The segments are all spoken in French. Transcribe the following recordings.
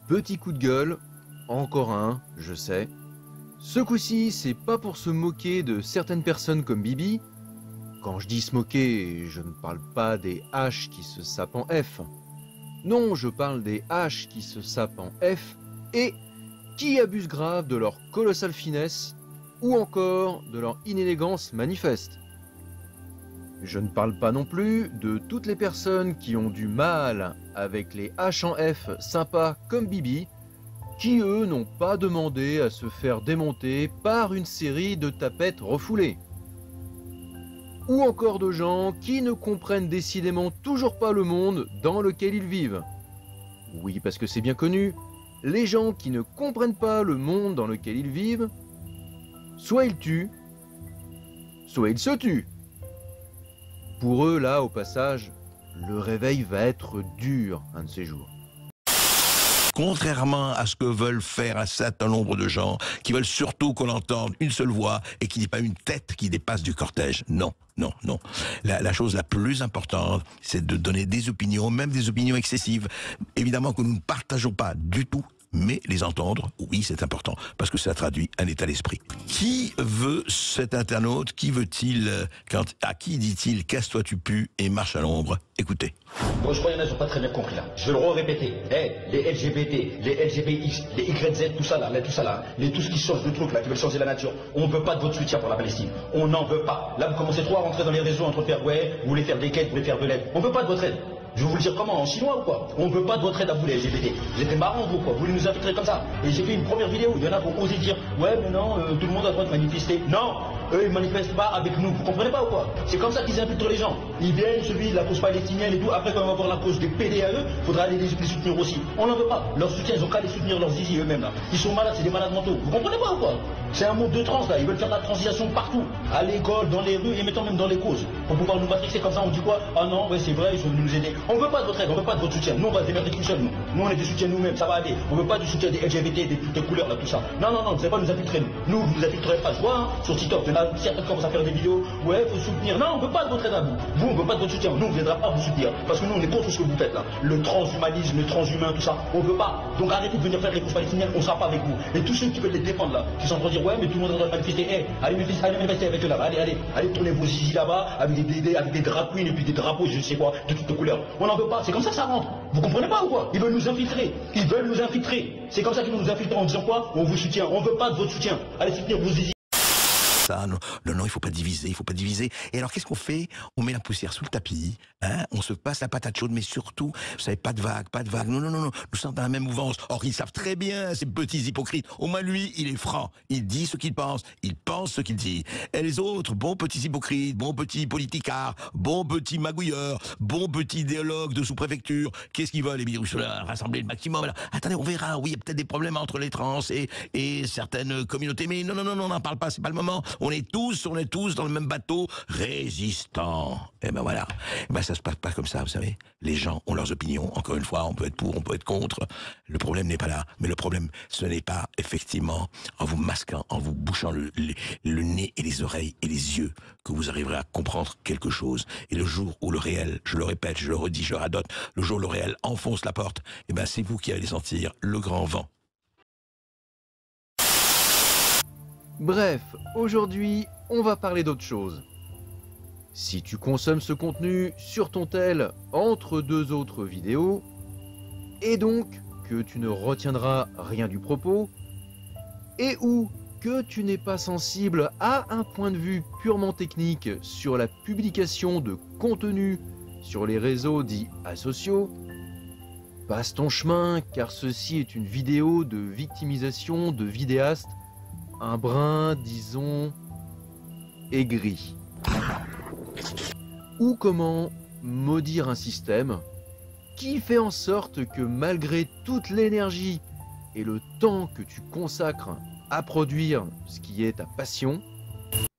Petit coup de gueule, encore un, je sais. Ce coup-ci, c'est pas pour se moquer de certaines personnes comme Bibi. Quand je dis se moquer, je ne parle pas des H qui se sapent en F. Non, je parle des H qui se sapent en F et qui abusent grave de leur colossale finesse ou encore de leur inélégance manifeste. Je ne parle pas non plus de toutes les personnes qui ont du mal avec les H en F sympas comme Bibi, qui eux n'ont pas demandé à se faire démonter par une série de tapettes refoulées. Ou encore de gens qui ne comprennent décidément toujours pas le monde dans lequel ils vivent. Oui, parce que c'est bien connu, les gens qui ne comprennent pas le monde dans lequel ils vivent, soit ils tuent, soit ils se tuent. Pour eux, là, au passage, le réveil va être dur un de ces jours. Contrairement à ce que veulent faire un certain nombre de gens, qui veulent surtout qu'on entende une seule voix et qu'il n'y ait pas une tête qui dépasse du cortège. Non, non, non. La chose la plus importante, c'est de donner des opinions, même des opinions excessives. Évidemment que nous ne partageons pas du tout, mais les entendre, oui, c'est important, parce que ça traduit un état d'esprit. Qui veut cet internaute? Qui veut-il, à qui dit-il « casse-toi, tu pues et marche à l'ombre » Écoutez. Bon, je crois qu'il y en a qui n'ont pas très bien compris là. Je vais le répéter. Les LGBT, les LGBX, les YZ, tout ça là, tout ce qui change de truc là, qui veulent changer la nature. On ne veut pas de votre soutien pour la Palestine. On n'en veut pas. Là, vous commencez trop à rentrer dans les réseaux entre faire, ouais, vous voulez faire des quêtes, vous voulez faire de l'aide. On ne veut pas de votre aide. Je vais vous le dire comment, en chinois ou quoi? On ne veut pas de votre aide à vous les LGBT. Vous êtes marrants vous quoi, vous voulez nous infiltrer comme ça. Et j'ai fait une première vidéo, il y en a qui ont osé dire, ouais mais non, tout le monde a le droit de manifester. Non, eux ils manifestent pas avec nous, vous comprenez pas ou quoi? C'est comme ça qu'ils infiltrent les gens. Ils viennent, celui de la cause palestinienne et tout, après quand on va voir la cause des PDAE, faudra aller les soutenir aussi. On n'en veut pas. Leur soutien, ils ont qu'à les soutenir leurs zizi eux-mêmes là. Ils sont malades, c'est des malades mentaux. Vous comprenez pas ou quoi? C'est un monde de trans là, ils veulent faire la transition partout, à l'école, dans les rues et mettant même dans les causes. Pour pouvoir nous matrixer comme ça, on dit quoi? Ah non, ouais c'est vrai, ils sont venus nous aider. On veut pas de votre aide, on veut pas de votre soutien. Nous on va se démerder tout seul, nous. Nous on est des soutiens nous-mêmes, ça va aller. On veut pas du soutien des LGBT, des toutes les couleurs là, tout ça. Non, non, non, vous savez pas nous infiltrer nous. Nous, vous nous infiltrerez pas. Je vois hein, sur TikTok, il y en a certains qui commencent à faire des vidéos. Ouais, faut soutenir. Non, on veut pas de votre aide à vous. Vous, on veut pas de votre soutien. Nous, on ne viendra pas vous soutenir. Parce que nous, on est contre ce que vous faites là. Le transhumanisme, le transhumain, tout ça. On veut pas. Donc arrêtez de venir faire les causes palestiniennes, on sera pas avec vous. Et tous ceux qui veulent les défendre là, qui sont en train de dire ouais, mais tout le monde doit manifester. Allez manifester avec eux là-bas. Allez tourner vos zizi là-bas avec des drag queens et puis des drapeaux, je sais quoi, de toutes les couleurs. On n'en veut pas. C'est comme ça que ça rentre. Vous comprenez pas ou quoi? Ils veulent nous infiltrer. Ils veulent nous infiltrer. C'est comme ça qu'ils vont nous infiltrer en disant quoi? On vous soutient. On veut pas de votre soutien. Allez soutenir vos zizi. Ça, non, non, il faut pas diviser, il faut pas diviser. Et alors, qu'est-ce qu'on fait? On met la poussière sous le tapis, hein, on se passe la patate chaude, mais surtout, vous savez, pas de vague, pas de vague. Non, non, non, non, nous sommes dans la même mouvance. Or, ils savent très bien, ces petits hypocrites. Au moins, lui, il est franc. Il dit ce qu'il pense ce qu'il dit. Et les autres, bons petits hypocrites, bons petits politicards, bons petits magouilleurs, bons petits idéologues de sous-préfecture, qu'est-ce qu'ils veulent? Les virus, rassembler le maximum. Là. Attendez, on verra. Oui, il y a peut-être des problèmes entre les trans et certaines communautés, mais non, non, non, non, on n'en parle pas, c'est pas le moment. On est tous dans le même bateau, résistants. Et ben voilà. Et ben ça se passe pas comme ça, vous savez. Les gens ont leurs opinions. Encore une fois, on peut être pour, on peut être contre. Le problème n'est pas là. Mais le problème, ce n'est pas, effectivement, en vous masquant, en vous bouchant le nez et les oreilles et les yeux, que vous arriverez à comprendre quelque chose. Et le jour où le réel, je le répète, je le redis, je le radote, le jour où le réel enfonce la porte, et ben c'est vous qui allez sentir le grand vent. Bref, aujourd'hui, on va parler d'autre chose. Si tu consommes ce contenu sur ton tel entre deux autres vidéos, et donc que tu ne retiendras rien du propos, et ou que tu n'es pas sensible à un point de vue purement technique sur la publication de contenu sur les réseaux dits asociaux, passe ton chemin car ceci est une vidéo de victimisation de vidéastes un brin, disons, aigri. Ou comment maudire un système qui fait en sorte que malgré toute l'énergie et le temps que tu consacres à produire ce qui est ta passion,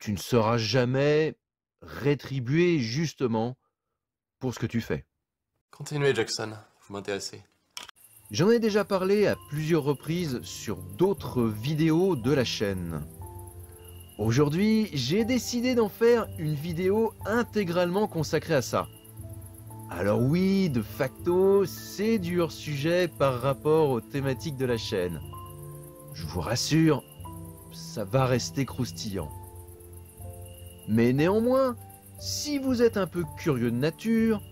tu ne seras jamais rétribué justement pour ce que tu fais. Continuez Jackson, vous m'intéressez. J'en ai déjà parlé à plusieurs reprises sur d'autres vidéos de la chaîne. Aujourd'hui, j'ai décidé d'en faire une vidéo intégralement consacrée à ça. Alors oui, de facto, c'est du hors-sujet par rapport aux thématiques de la chaîne. Je vous rassure, ça va rester croustillant. Mais néanmoins, si vous êtes un peu curieux de nature,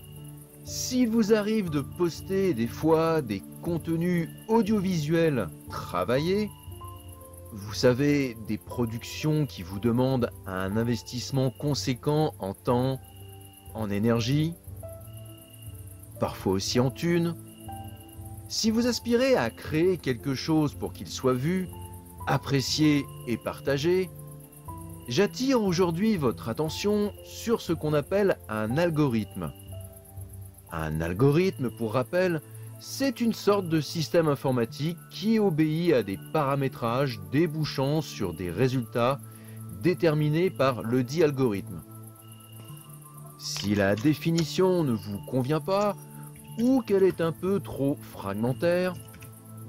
s'il vous arrive de poster des fois des contenus audiovisuels travaillés, vous savez, des productions qui vous demandent un investissement conséquent en temps, en énergie, parfois aussi en thunes. Si vous aspirez à créer quelque chose pour qu'il soit vu, apprécié et partagé, j'attire aujourd'hui votre attention sur ce qu'on appelle un algorithme. Un algorithme, pour rappel, c'est une sorte de système informatique qui obéit à des paramétrages débouchant sur des résultats déterminés par le dit algorithme. Si la définition ne vous convient pas ou qu'elle est un peu trop fragmentaire,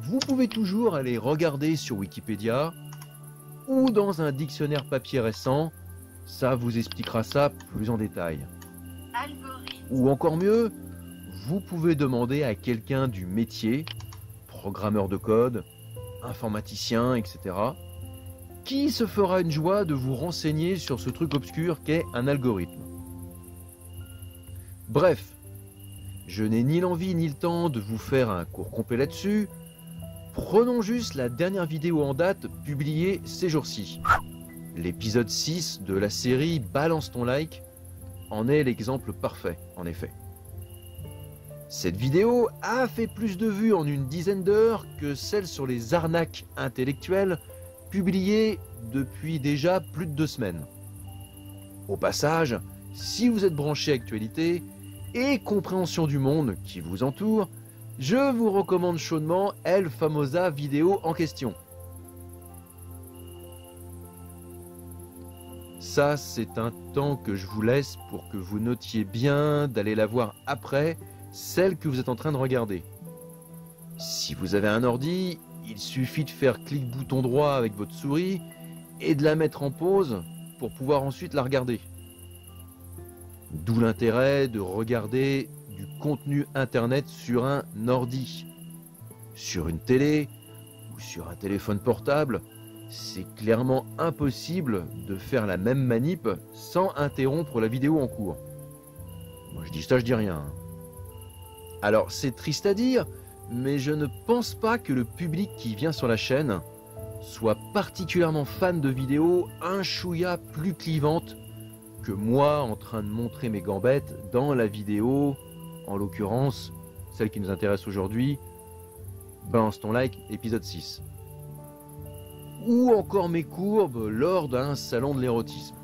vous pouvez toujours aller regarder sur Wikipédia ou dans un dictionnaire papier récent, ça vous expliquera ça plus en détail. Ou encore mieux, vous pouvez demander à quelqu'un du métier, programmeur de code, informaticien, etc., qui se fera une joie de vous renseigner sur ce truc obscur qu'est un algorithme. Bref, je n'ai ni l'envie ni le temps de vous faire un cours complet là-dessus. Prenons juste la dernière vidéo en date publiée ces jours-ci. L'épisode 6 de la série Balance ton like en est l'exemple parfait, en effet. Cette vidéo a fait plus de vues en une dizaine d'heures que celle sur les arnaques intellectuelles publiée depuis déjà plus de 2 semaines. Au passage, si vous êtes branché actualité et compréhension du monde qui vous entoure, je vous recommande chaudement El Famosa vidéo en question. Ça, c'est un temps que je vous laisse pour que vous notiez bien d'aller la voir après, celle que vous êtes en train de regarder. Si vous avez un ordi, il suffit de faire clic bouton droit avec votre souris et de la mettre en pause pour pouvoir ensuite la regarder. D'où l'intérêt de regarder du contenu internet sur un ordi. Sur une télé ou sur un téléphone portable, c'est clairement impossible de faire la même manip sans interrompre la vidéo en cours. Moi je dis ça, je dis rien. Alors c'est triste à dire, mais je ne pense pas que le public qui vient sur la chaîne soit particulièrement fan de vidéos un chouïa plus clivantes que moi en train de montrer mes gambettes dans la vidéo, en l'occurrence, celle qui nous intéresse aujourd'hui, Balance ton like, épisode 6. Ou encore mes courbes lors d'un salon de l'érotisme.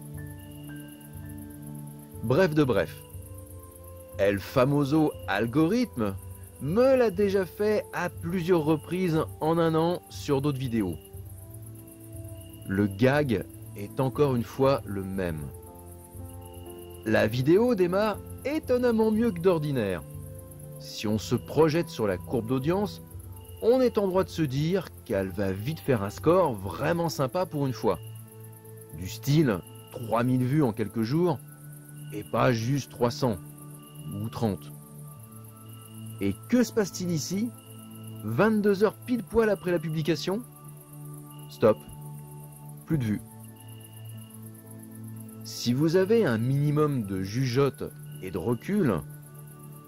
Bref de bref. El Famoso algorithme me l'a déjà fait à plusieurs reprises en un an sur d'autres vidéos. Le gag est encore une fois le même. La vidéo démarre étonnamment mieux que d'ordinaire. Si on se projette sur la courbe d'audience, on est en droit de se dire qu'elle va vite faire un score vraiment sympa pour une fois. Du style 3000 vues en quelques jours et pas juste 300 ou 30. Et que se passe-t-il ici? 22 heures pile poil après la publication? Stop. Plus de vues. Si vous avez un minimum de jugeote et de recul,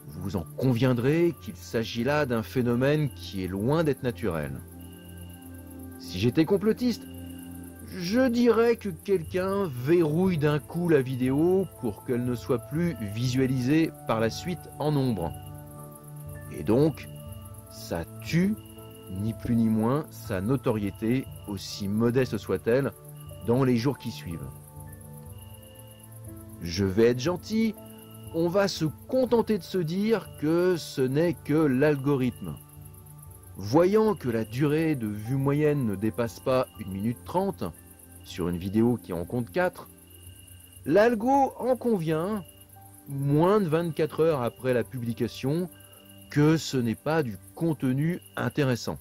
vous en conviendrez qu'il s'agit là d'un phénomène qui est loin d'être naturel. Si j'étais complotiste, je dirais que quelqu'un verrouille d'un coup la vidéo pour qu'elle ne soit plus visualisée par la suite en nombre. Et donc, ça tue, ni plus ni moins, sa notoriété, aussi modeste soit-elle, dans les jours qui suivent. Je vais être gentil, on va se contenter de se dire que ce n'est que l'algorithme. Voyant que la durée de vue moyenne ne dépasse pas 1 minute 30, sur une vidéo qui en compte 4, l'algo en convient, moins de 24 heures après la publication, que ce n'est pas du contenu intéressant.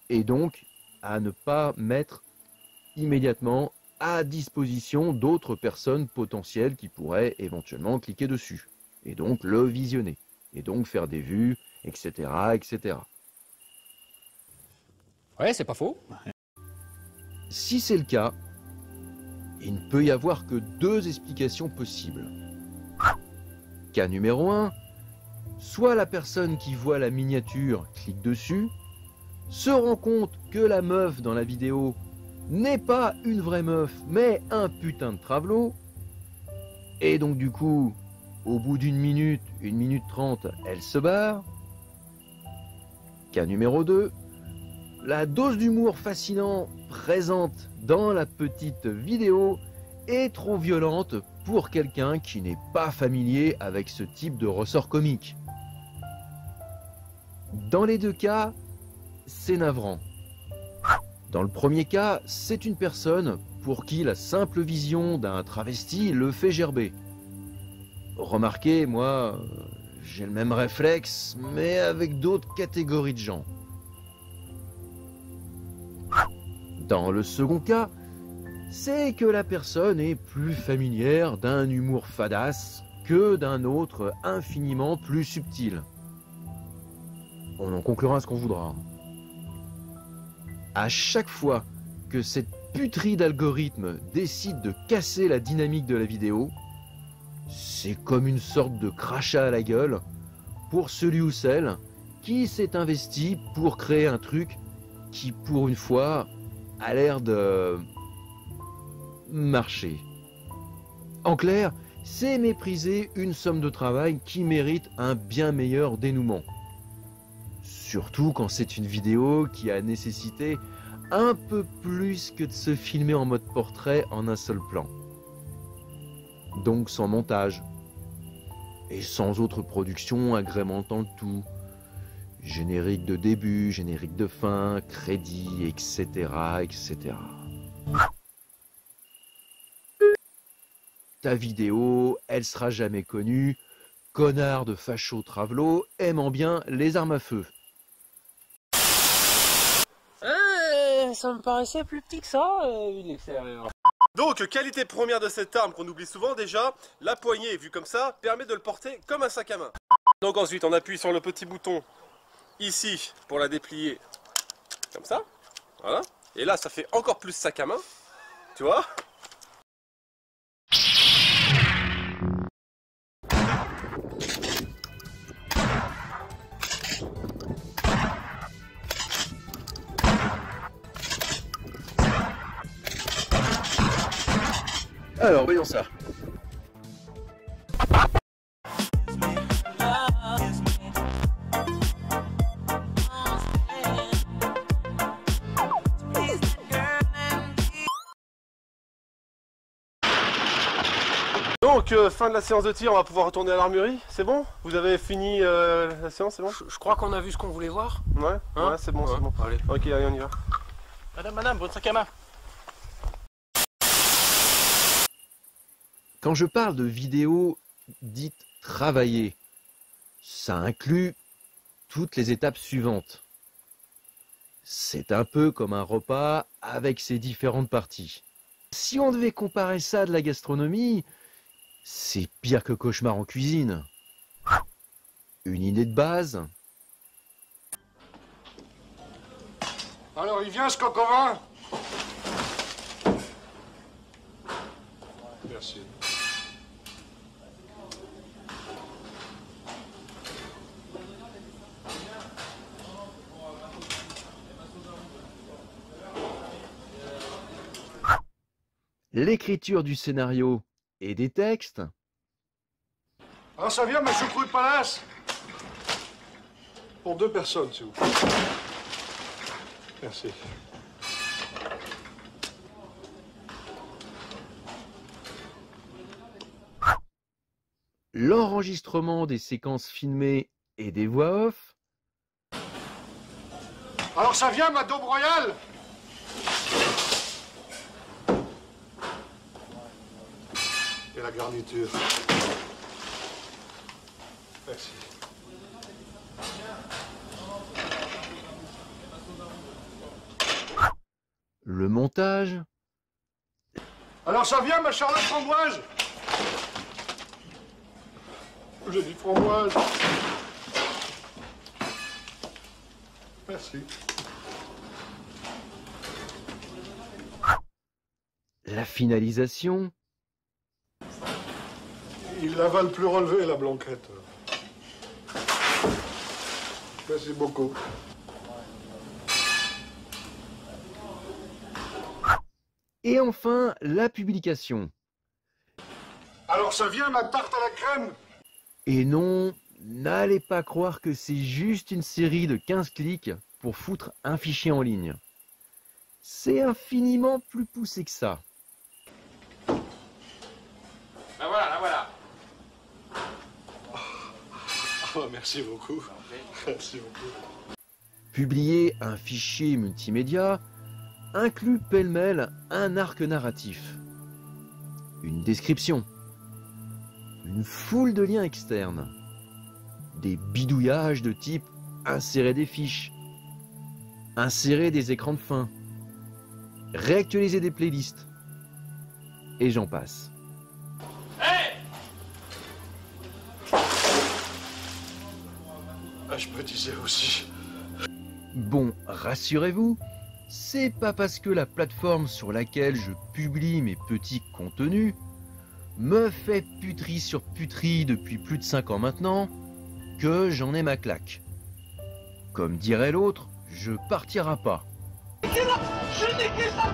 Et donc, à ne pas mettre immédiatement à disposition d'autres personnes potentielles qui pourraient éventuellement cliquer dessus et donc le visionner, et donc faire des vues, etc., etc. Ouais, c'est pas faux. Si c'est le cas, il ne peut y avoir que deux explications possibles. Cas numéro 1, soit la personne qui voit la miniature clique dessus, se rend compte que la meuf dans la vidéo n'est pas une vraie meuf, mais un putain de travelot, et donc du coup, au bout d'une minute 30, elle se barre. Cas numéro 2, la dose d'humour fascinant présente dans la petite vidéo est trop violente pour quelqu'un qui n'est pas familier avec ce type de ressort comique. Dans les deux cas, c'est navrant. Dans le premier cas, c'est une personne pour qui la simple vision d'un travesti le fait gerber. Remarquez, moi, j'ai le même réflexe, mais avec d'autres catégories de gens. Dans le second cas, c'est que la personne est plus familière d'un humour fadasse que d'un autre infiniment plus subtil. On en conclura ce qu'on voudra. À chaque fois que cette puterie d'algorithme décide de casser la dynamique de la vidéo, c'est comme une sorte de crachat à la gueule pour celui ou celle qui s'est investi pour créer un truc qui, pour une fois, a l'air de marcher. En clair, c'est mépriser une somme de travail qui mérite un bien meilleur dénouement. Surtout quand c'est une vidéo qui a nécessité un peu plus que de se filmer en mode portrait en un seul plan. Donc sans montage. Et sans autre production agrémentant le tout. Générique de début, générique de fin, crédit, etc., etc. Ta vidéo, elle sera jamais connue. Connard de facho travelot aimant bien les armes à feu. Ça me paraissait plus petit que ça, vu de l'extérieur. Donc, qualité première de cette arme qu'on oublie souvent déjà, la poignée vue comme ça permet de le porter comme un sac à main. Donc ensuite on appuie sur le petit bouton ici pour la déplier comme ça, voilà. Et là ça fait encore plus sac à main, tu vois. Alors, voyons ça. Donc fin de la séance de tir, on va pouvoir retourner à l'armurerie, c'est bon? Vous avez fini la séance, c'est bon? Je crois qu'on a vu ce qu'on voulait voir. Ouais, Hein? ouais, c'est bon, Ouais, c'est bon. allez. Ok, allez, on y va. Madame, votre sac à main. Quand je parle de vidéos dites travaillées, ça inclut toutes les étapes suivantes. C'est un peu comme un repas avec ses différentes parties. Si on devait comparer ça à de la gastronomie, c'est pire que cauchemar en cuisine. Une idée de base. Alors, il vient ce coq au vin? Merci. L'écriture du scénario et des textes. Alors, ça vient, ma choucroute palace? Pour 2 personnes, s'il vous plaît. Merci. L'enregistrement des séquences filmées et des voix off. Alors, ça vient, ma daube royale? Et la garniture. Merci. Le montage. Alors, ça vient, ma Charlotte Framboise? J'ai du framboise. Merci. La finalisation. Il la va le plus relever, la blanquette. Merci beaucoup. Et enfin, la publication. Alors ça vient, ma tarte à la crème? Et non, n'allez pas croire que c'est juste une série de 15 clics pour foutre un fichier en ligne. C'est infiniment plus poussé que ça. La voilà, la voilà. Oh, merci beaucoup. Merci beaucoup. Publier un fichier multimédia inclut pêle-mêle un arc narratif, une description, une foule de liens externes, des bidouillages de type insérer des fiches, insérer des écrans de fin, réactualiser des playlists, et j'en passe. Ah, je me disais aussi. Bon, rassurez-vous, c'est pas parce que la plateforme sur laquelle je publie mes petits contenus me fait puterie sur puterie depuis plus de 5 ans maintenant que j'en ai ma claque. Comme dirait l'autre, je partirai pas. Je n'ai que ça.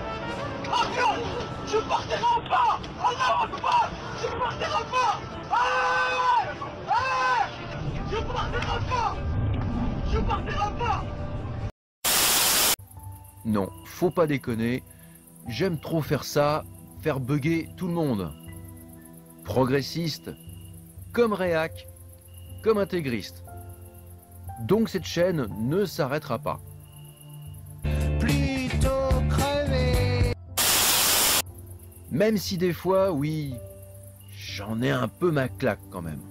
Oh non, je partirai pas. Oh non, pas. Je partirai pas. Ah, ah, je partirai pas. Je partirai pas. Non, faut pas déconner, j'aime trop faire ça, faire bugger tout le monde. Progressiste, comme réac, comme intégriste. Donc cette chaîne ne s'arrêtera pas. Plutôt crevé. Même si des fois, oui, j'en ai un peu ma claque quand même.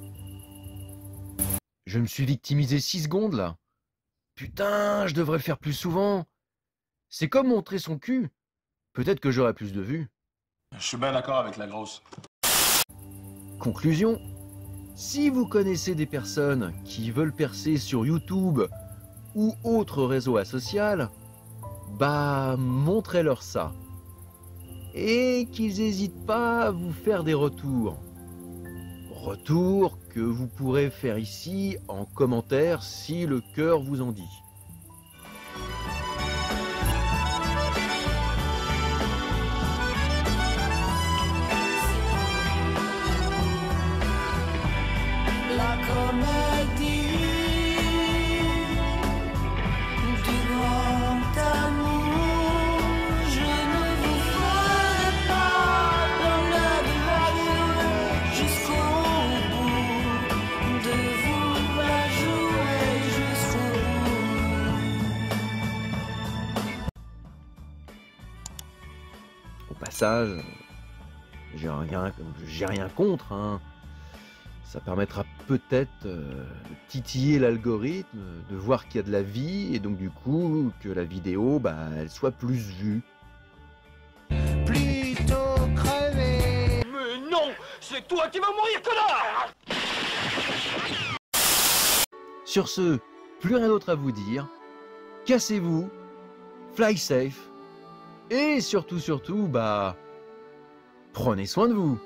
Je me suis victimisé 6 secondes là. Putain, je devrais le faire plus souvent. C'est comme montrer son cul. Peut-être que j'aurai plus de vues. Je suis bien d'accord avec la grosse. Conclusion. Si vous connaissez des personnes qui veulent percer sur YouTube ou autre réseau asocial, bah montrez-leur ça. Et qu'ils n'hésitent pas à vous faire des retours. Retours que vous pourrez faire ici en commentaire si le cœur vous en dit. La comédie du grand amour. Je ne vous ferai pas l'honneur de la vivre jusqu'au bout, de vous la jouer jusqu'au bout. Au passage, j'ai rien contre, hein. Ça permettra peut-être de titiller l'algorithme, de voir qu'il y a de la vie et donc du coup que la vidéo, bah, elle soit plus vue. Plutôt crevé. Mais non, c'est toi qui vas mourir, connard. Sur ce, plus rien d'autre à vous dire. Cassez-vous, fly safe et surtout, bah, prenez soin de vous.